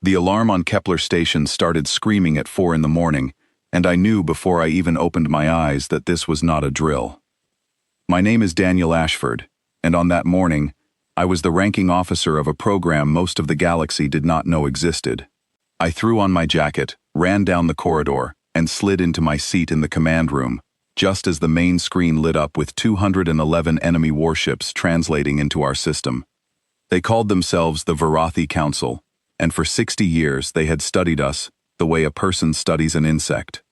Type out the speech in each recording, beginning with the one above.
The alarm on Kepler station started screaming at 4 in the morning, and I knew before I even opened my eyes that this was not a drill. My name is Daniel Ashford, and on that morning, I was the ranking officer of a program most of the galaxy did not know existed. I threw on my jacket, ran down the corridor, and slid into my seat in the command room, just as the main screen lit up with 211 enemy warships translating into our system. They called themselves the Varathi Council, and for 60 years they had studied us the way a person studies an insect.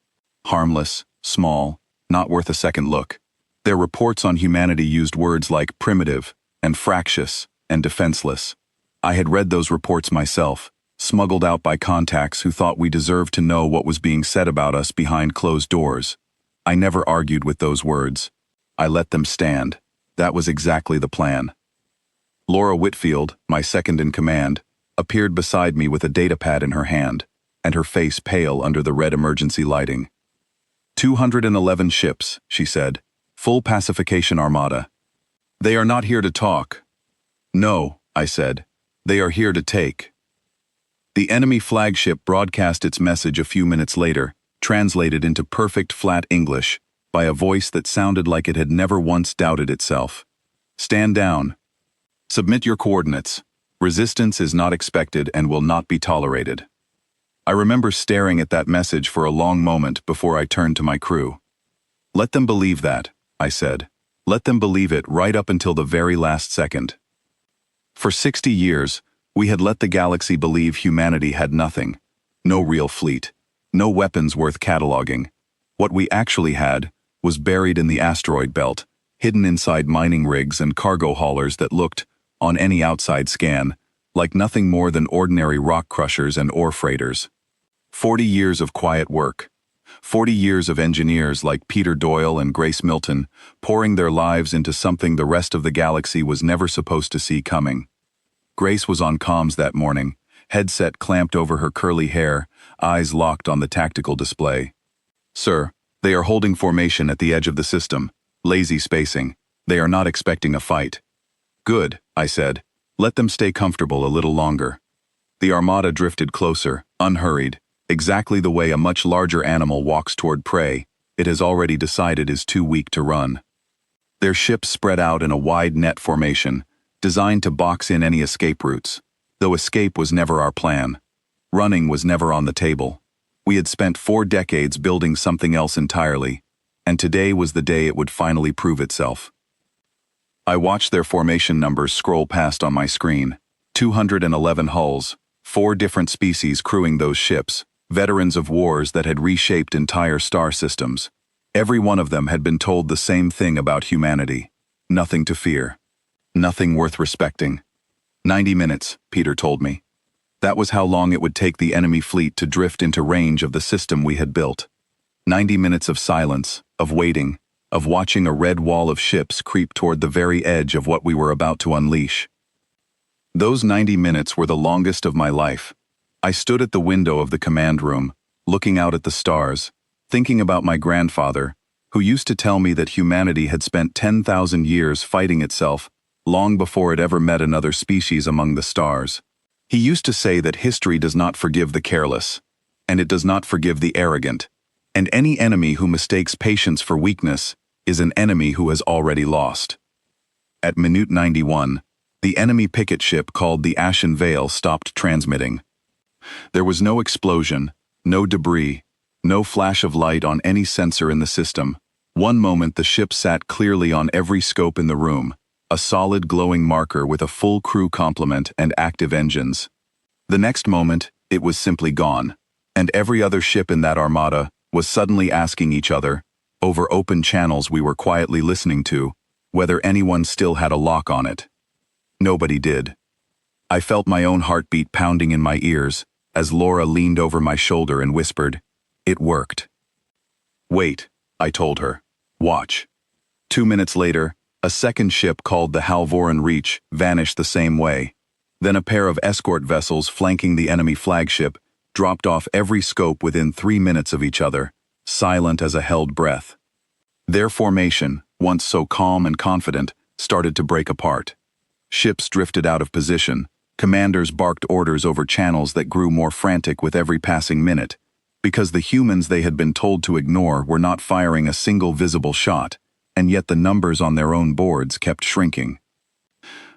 Harmless, small, not worth a second look. Their reports on humanity used words like primitive, and fractious, and defenseless. I had read those reports myself, smuggled out by contacts who thought we deserved to know what was being said about us behind closed doors. I never argued with those words. I let them stand. That was exactly the plan. Laura Whitfield, my second in command, appeared beside me with a datapad in her hand, and her face pale under the red emergency lighting. 211 ships, she said. Full pacification armada. They are not here to talk. No, I said. They are here to take. The enemy flagship broadcast its message a few minutes later, translated into perfect flat English, by a voice that sounded like it had never once doubted itself. Stand down. Submit your coordinates. Resistance is not expected and will not be tolerated. I remember staring at that message for a long moment before I turned to my crew. Let them believe that, I said. Let them believe it right up until the very last second. For 60 years, we had let the galaxy believe humanity had nothing. No real fleet. No weapons worth cataloging. What we actually had was buried in the asteroid belt, hidden inside mining rigs and cargo haulers that looked, on any outside scan, like nothing more than ordinary rock crushers and ore freighters. 40 years of quiet work. 40 years of engineers like Peter Doyle and Grace Milton pouring their lives into something the rest of the galaxy was never supposed to see coming. Grace was on comms that morning, headset clamped over her curly hair, eyes locked on the tactical display. Sir, they are holding formation at the edge of the system. Lazy spacing. They are not expecting a fight. Good, I said. Let them stay comfortable a little longer. The Armada drifted closer, unhurried, exactly the way a much larger animal walks toward prey it has already decided is too weak to run. Their ships spread out in a wide net formation, designed to box in any escape routes, though escape was never our plan. Running was never on the table. We had spent 4 decades building something else entirely, and today was the day it would finally prove itself. I watched their formation numbers scroll past on my screen. 211 hulls, 4 different species crewing those ships, veterans of wars that had reshaped entire star systems. Every one of them had been told the same thing about humanity. Nothing to fear. Nothing worth respecting. 90 minutes, Peter told me. That was how long it would take the enemy fleet to drift into range of the system we had built. 90 minutes of silence, of waiting, of watching a red wall of ships creep toward the very edge of what we were about to unleash. Those 90 minutes were the longest of my life. I stood at the window of the command room, looking out at the stars, thinking about my grandfather, who used to tell me that humanity had spent 10,000 years fighting itself, long before it ever met another species among the stars. He used to say that history does not forgive the careless, and it does not forgive the arrogant, and any enemy who mistakes patience for weakness is an enemy who has already lost. At minute 91, the enemy picket ship called the Ashen Veil stopped transmitting. There was no explosion, no debris, no flash of light on any sensor in the system. One moment the ship sat clearly on every scope in the room, a solid glowing marker with a full crew complement and active engines. The next moment, it was simply gone, and every other ship in that armada was suddenly asking each other, over open channels we were quietly listening to, whether anyone still had a lock on it. Nobody did. I felt my own heartbeat pounding in my ears as Laura leaned over my shoulder and whispered, "It worked." "Wait," I told her. "Watch." 2 minutes later, a second ship called the Halvoran Reach vanished the same way. Then a pair of escort vessels flanking the enemy flagship dropped off every scope within 3 minutes of each other, silent as a held breath. Their formation, once so calm and confident, started to break apart. Ships drifted out of position, Commanders barked orders over channels that grew more frantic with every passing minute, because the humans they had been told to ignore were not firing a single visible shot, and yet the numbers on their own boards kept shrinking.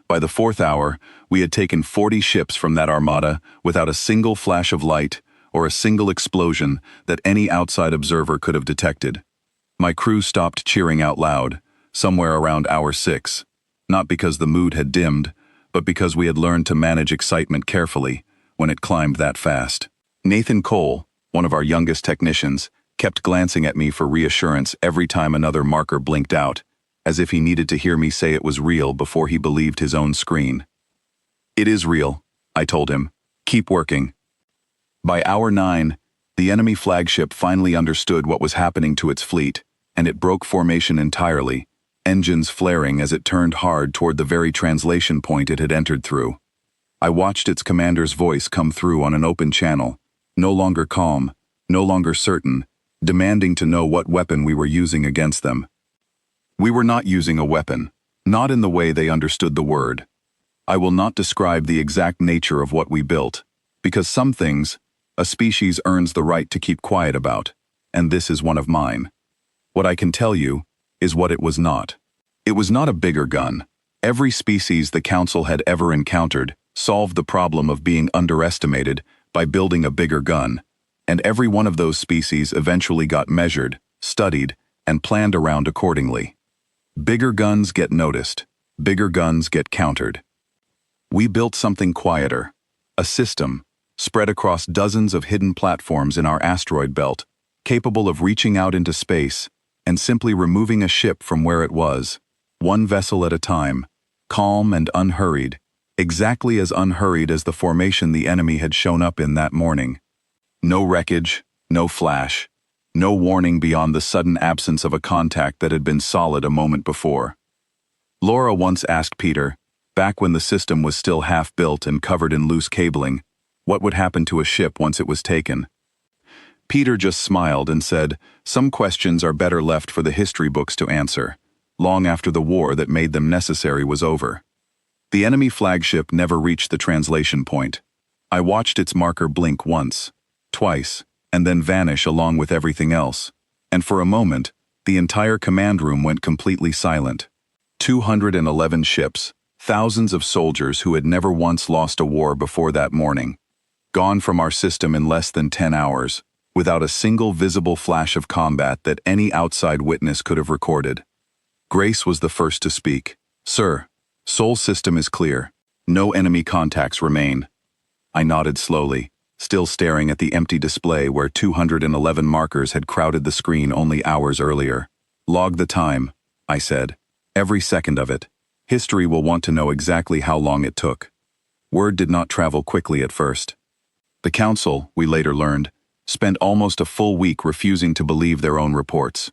By the 4th hour, we had taken 40 ships from that armada without a single flash of light or a single explosion that any outside observer could have detected. My crew stopped cheering out loud, somewhere around hour 6, not because the mood had dimmed, but because we had learned to manage excitement carefully when it climbed that fast. Nathan Cole, one of our youngest technicians, kept glancing at me for reassurance every time another marker blinked out, as if he needed to hear me say it was real before he believed his own screen. "It is real," I told him. "Keep working." By hour 9, the enemy flagship finally understood what was happening to its fleet, and it broke formation entirely, engines flaring as it turned hard toward the very translation point it had entered through. I watched its commander's voice come through on an open channel, no longer calm, no longer certain, demanding to know what weapon we were using against them. We were not using a weapon, not in the way they understood the word. I will not describe the exact nature of what we built, because some things a species earns the right to keep quiet about, and this is one of mine. What I can tell you is what it was not. It was not a bigger gun. Every species the Council had ever encountered solved the problem of being underestimated by building a bigger gun, and every one of those species eventually got measured, studied, and planned around accordingly. Bigger guns get noticed. Bigger guns get countered. We built something quieter, a system, spread across dozens of hidden platforms in our asteroid belt, capable of reaching out into space and simply removing a ship from where it was, one vessel at a time, calm and unhurried, exactly as unhurried as the formation the enemy had shown up in that morning. No wreckage, no flash, no warning beyond the sudden absence of a contact that had been solid a moment before. Laura once asked Peter, back when the system was still half-built and covered in loose cabling, what would happen to a ship once it was taken. Peter just smiled and said, "Some questions are better left for the history books to answer, long after the war that made them necessary was over." The enemy flagship never reached the translation point. I watched its marker blink once, twice, and then vanish along with everything else, and for a moment, the entire command room went completely silent. 211 ships, thousands of soldiers who had never once lost a war before that morning, gone from our system in less than 10 hours, without a single visible flash of combat that any outside witness could have recorded. Grace was the first to speak. "Sir, Sol system is clear. No enemy contacts remain." I nodded slowly, still staring at the empty display where 211 markers had crowded the screen only hours earlier. "Log the time," I said. "Every second of it. History will want to know exactly how long it took." Word did not travel quickly at first. The Council, we later learned, spent almost a full week refusing to believe their own reports.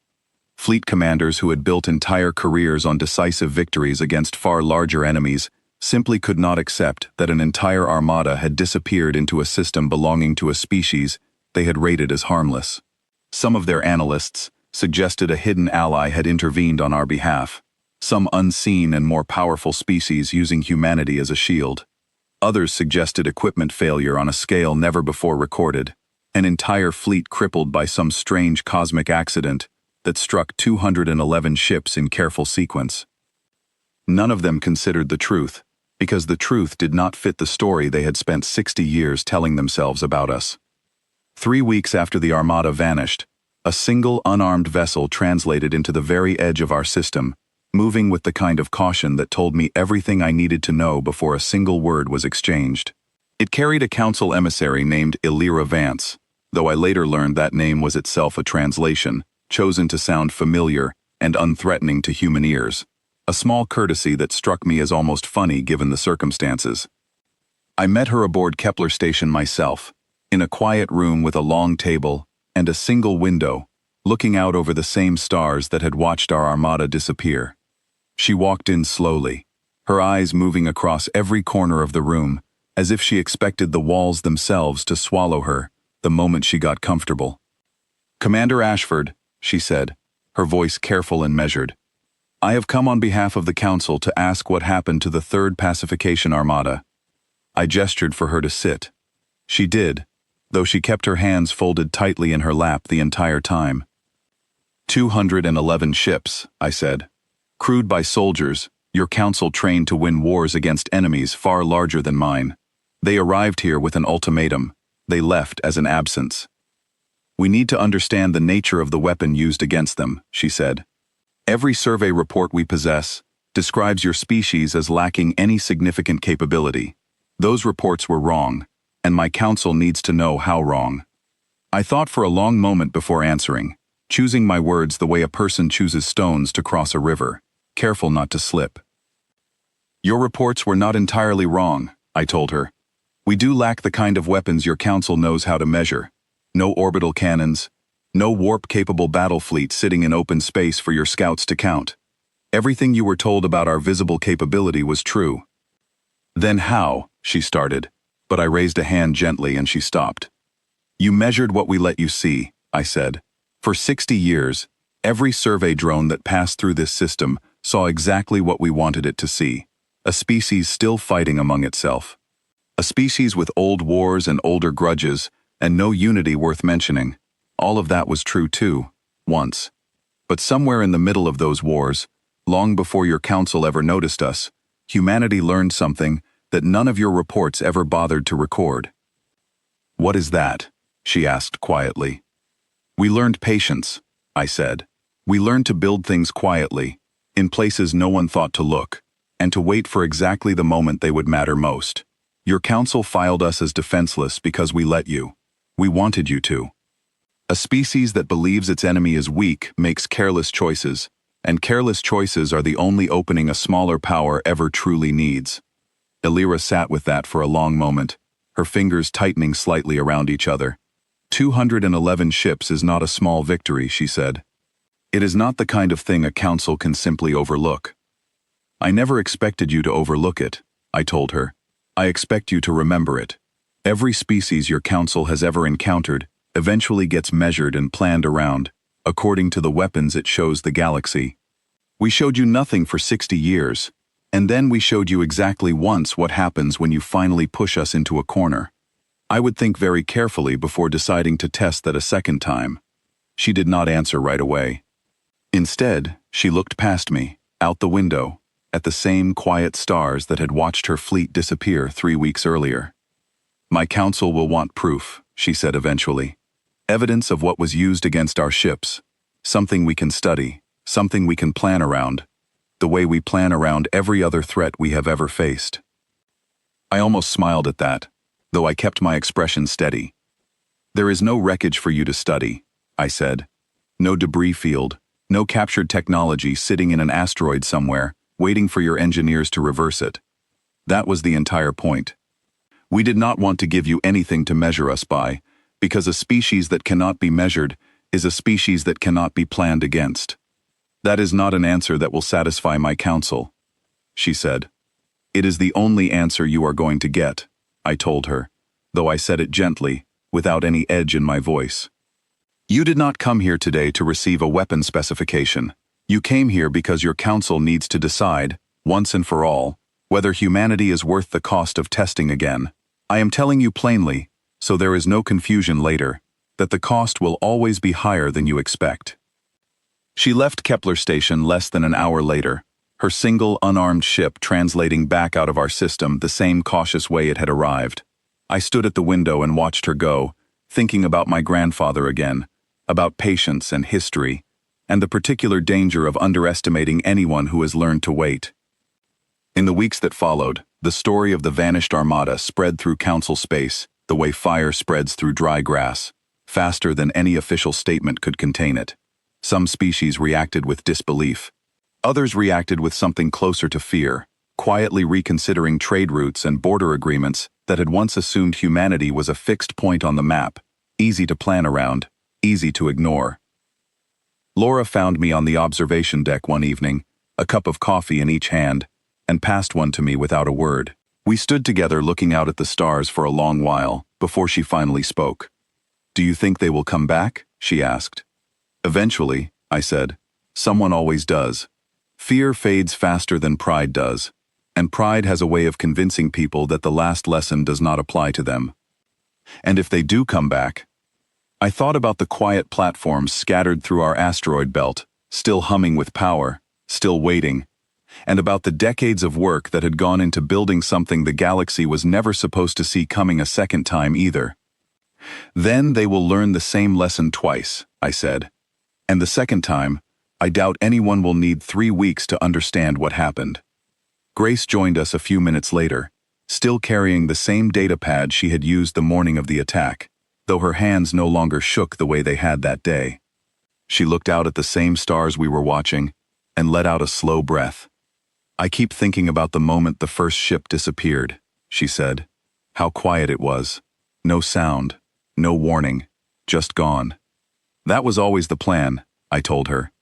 Fleet commanders who had built entire careers on decisive victories against far larger enemies simply could not accept that an entire armada had disappeared into a system belonging to a species they had rated as harmless. Some of their analysts suggested a hidden ally had intervened on our behalf, some unseen and more powerful species using humanity as a shield. Others suggested equipment failure on a scale never before recorded, an entire fleet crippled by some strange cosmic accident that struck 211 ships in careful sequence. None of them considered the truth, because the truth did not fit the story they had spent 60 years telling themselves about us. 3 weeks after the Armada vanished, a single unarmed vessel translated into the very edge of our system, moving with the kind of caution that told me everything I needed to know before a single word was exchanged. It carried a council emissary named Illyra Vance, though I later learned that name was itself a translation, chosen to sound familiar and unthreatening to human ears. A small courtesy that struck me as almost funny given the circumstances. I met her aboard Kepler Station myself, in a quiet room with a long table and a single window, looking out over the same stars that had watched our Armada disappear. She walked in slowly, her eyes moving across every corner of the room, as if she expected the walls themselves to swallow her the moment she got comfortable. "Commander Ashford," she said, her voice careful and measured. "I have come on behalf of the Council to ask what happened to the third pacification Armada." I gestured for her to sit. She did, though she kept her hands folded tightly in her lap the entire time. 211 ships, I said. Crewed by soldiers, your council trained to win wars against enemies far larger than mine. They arrived here with an ultimatum. They left as an absence. We need to understand the nature of the weapon used against them, she said. Every survey report we possess describes your species as lacking any significant capability. Those reports were wrong, and my council needs to know how wrong. I thought for a long moment before answering, choosing my words the way a person chooses stones to cross a river, careful not to slip. Your reports were not entirely wrong, I told her. We do lack the kind of weapons your council knows how to measure. No orbital cannons, no warp-capable battle fleet sitting in open space for your scouts to count. Everything you were told about our visible capability was true. Then how, she started, but I raised a hand gently and she stopped. You measured what we let you see, I said. For 60 years, every survey drone that passed through this system saw exactly what we wanted it to see. A species still fighting among itself. A species with old wars and older grudges, and no unity worth mentioning. All of that was true too, once. But somewhere in the middle of those wars, long before your council ever noticed us, humanity learned something that none of your reports ever bothered to record. What is that? She asked quietly. We learned patience, I said. We learned to build things quietly, in places no one thought to look, and to wait for exactly the moment they would matter most. Your council filed us as defenseless because we let you. We wanted you to. A species that believes its enemy is weak makes careless choices, and careless choices are the only opening a smaller power ever truly needs. Elira sat with that for a long moment, her fingers tightening slightly around each other. 211 ships is not a small victory, she said. It is not the kind of thing a council can simply overlook. I never expected you to overlook it, I told her. I expect you to remember it. Every species your council has ever encountered eventually gets measured and planned around, according to the weapons it shows the galaxy. We showed you nothing for 60 years, and then we showed you exactly once what happens when you finally push us into a corner. I would think very carefully before deciding to test that a second time. She did not answer right away. Instead, she looked past me, out the window, at the same quiet stars that had watched her fleet disappear 3 weeks earlier. My council will want proof, she said eventually. Evidence of what was used against our ships. Something we can study, something we can plan around, the way we plan around every other threat we have ever faced. I almost smiled at that, though I kept my expression steady. There is no wreckage for you to study, I said. No debris field, no captured technology sitting in an asteroid somewhere, waiting for your engineers to reverse it. That was the entire point. We did not want to give you anything to measure us by, because a species that cannot be measured is a species that cannot be planned against. That is not an answer that will satisfy my council, she said. It is the only answer you are going to get, I told her, though I said it gently, without any edge in my voice. You did not come here today to receive a weapon specification. You came here because your council needs to decide, once and for all, whether humanity is worth the cost of testing again. I am telling you plainly, so there is no confusion later, that the cost will always be higher than you expect. She left Kepler Station less than an hour later, her single unarmed ship translating back out of our system the same cautious way it had arrived. I stood at the window and watched her go, thinking about my grandfather again, about patience and history, and the particular danger of underestimating anyone who has learned to wait. In the weeks that followed, the story of the vanished Armada spread through council space the way fire spreads through dry grass, faster than any official statement could contain it. Some species reacted with disbelief. Others reacted with something closer to fear, quietly reconsidering trade routes and border agreements that had once assumed humanity was a fixed point on the map, easy to plan around, easy to ignore. Laura found me on the observation deck one evening, a cup of coffee in each hand, and passed one to me without a word. We stood together looking out at the stars for a long while, before she finally spoke. Do you think they will come back? She asked. Eventually, I said. Someone always does. Fear fades faster than pride does. and pride has a way of convincing people that the last lesson does not apply to them. And if they do come back, I thought about the quiet platforms scattered through our asteroid belt, still humming with power, still waiting, and about the decades of work that had gone into building something the galaxy was never supposed to see coming a second time either. Then they will learn the same lesson twice, I said. And the second time, I doubt anyone will need 3 weeks to understand what happened. Grace joined us a few minutes later, still carrying the same data pad she had used the morning of the attack, though her hands no longer shook the way they had that day. She looked out at the same stars we were watching and let out a slow breath. "I keep thinking about the moment the first ship disappeared," she said. "How quiet it was. No sound, no warning, just gone." "That was always the plan," I told her.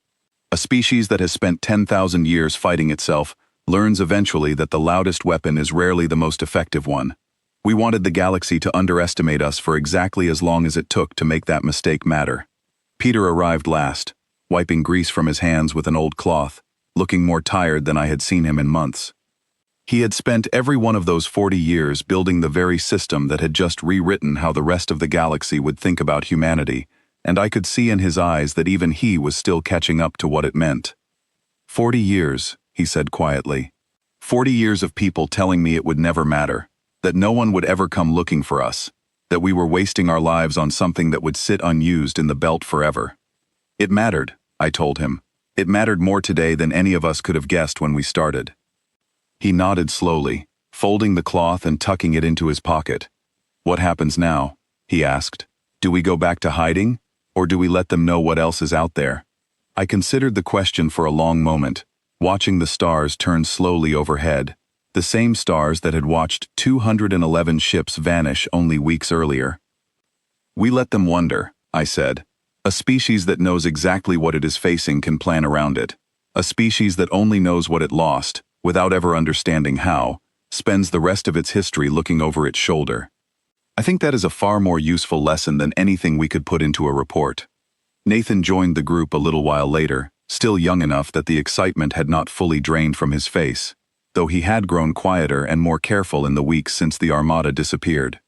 "A species that has spent 10,000 years fighting itself learns eventually that the loudest weapon is rarely the most effective one. We wanted the galaxy to underestimate us for exactly as long as it took to make that mistake matter." Peter arrived last, wiping grease from his hands with an old cloth, looking more tired than I had seen him in months. He had spent every one of those 40 years building the very system that had just rewritten how the rest of the galaxy would think about humanity, and I could see in his eyes that even he was still catching up to what it meant. 40 years, he said quietly. 40 years of people telling me it would never matter, that no one would ever come looking for us, that we were wasting our lives on something that would sit unused in the belt forever. It mattered, I told him. It mattered more today than any of us could have guessed when we started. He nodded slowly, folding the cloth and tucking it into his pocket. "What happens now?" he asked. "Do we go back to hiding, or do we let them know what else is out there?" I considered the question for a long moment, watching the stars turn slowly overhead, the same stars that had watched 211 ships vanish only weeks earlier. "We let them wonder," I said. "A species that knows exactly what it is facing can plan around it. A species that only knows what it lost, without ever understanding how, spends the rest of its history looking over its shoulder." I think that is a far more useful lesson than anything we could put into a report. Nathan joined the group a little while later, still young enough that the excitement had not fully drained from his face, though he had grown quieter and more careful in the weeks since the Armada disappeared.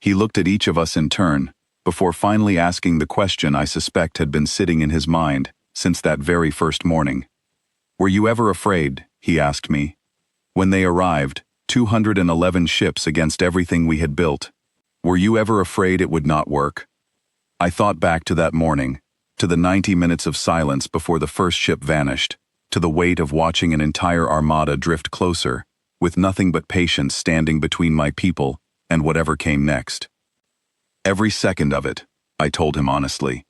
He looked at each of us in turn, before finally asking the question I suspect had been sitting in his mind since that very first morning. "Were you ever afraid?" he asked me. "When they arrived, 211 ships against everything we had built. Were you ever afraid it would not work?" I thought back to that morning, to the 90 minutes of silence before the first ship vanished, to the weight of watching an entire armada drift closer, with nothing but patience standing between my people and whatever came next. "Every second of it," I told him honestly.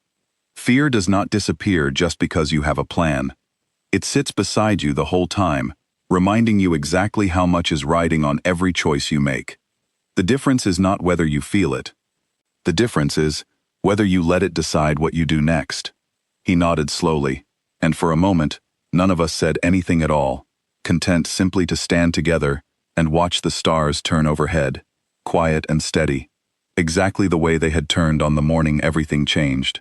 "Fear does not disappear just because you have a plan. It sits beside you the whole time, reminding you exactly how much is riding on every choice you make. The difference is not whether you feel it. The difference is whether you let it decide what you do next." He nodded slowly, and for a moment, none of us said anything at all, content simply to stand together and watch the stars turn overhead, quiet and steady, exactly the way they had turned on the morning everything changed.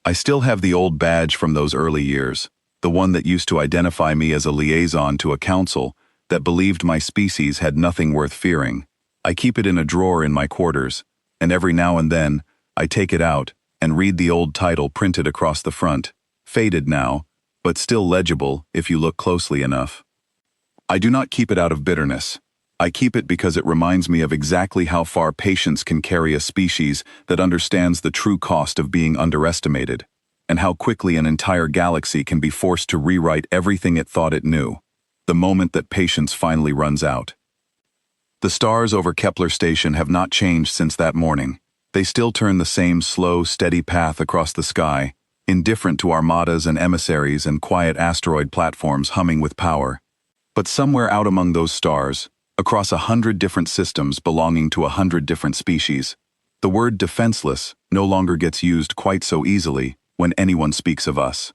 I still have the old badge from those early years, the one that used to identify me as a liaison to a council that believed my species had nothing worth fearing. I keep it in a drawer in my quarters, and every now and then, I take it out and read the old title printed across the front, faded now, but still legible if you look closely enough. I do not keep it out of bitterness. I keep it because it reminds me of exactly how far patience can carry a species that understands the true cost of being underestimated, and how quickly an entire galaxy can be forced to rewrite everything it thought it knew, the moment that patience finally runs out. The stars over Kepler Station have not changed since that morning. They still turn the same slow, steady path across the sky, indifferent to armadas and emissaries and quiet asteroid platforms humming with power. But somewhere out among those stars, across 100 different systems belonging to 100 different species, the word defenseless no longer gets used quite so easily when anyone speaks of us.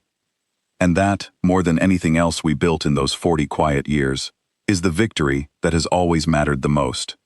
And that, more than anything else we built in those 40 quiet years, is the victory that has always mattered the most.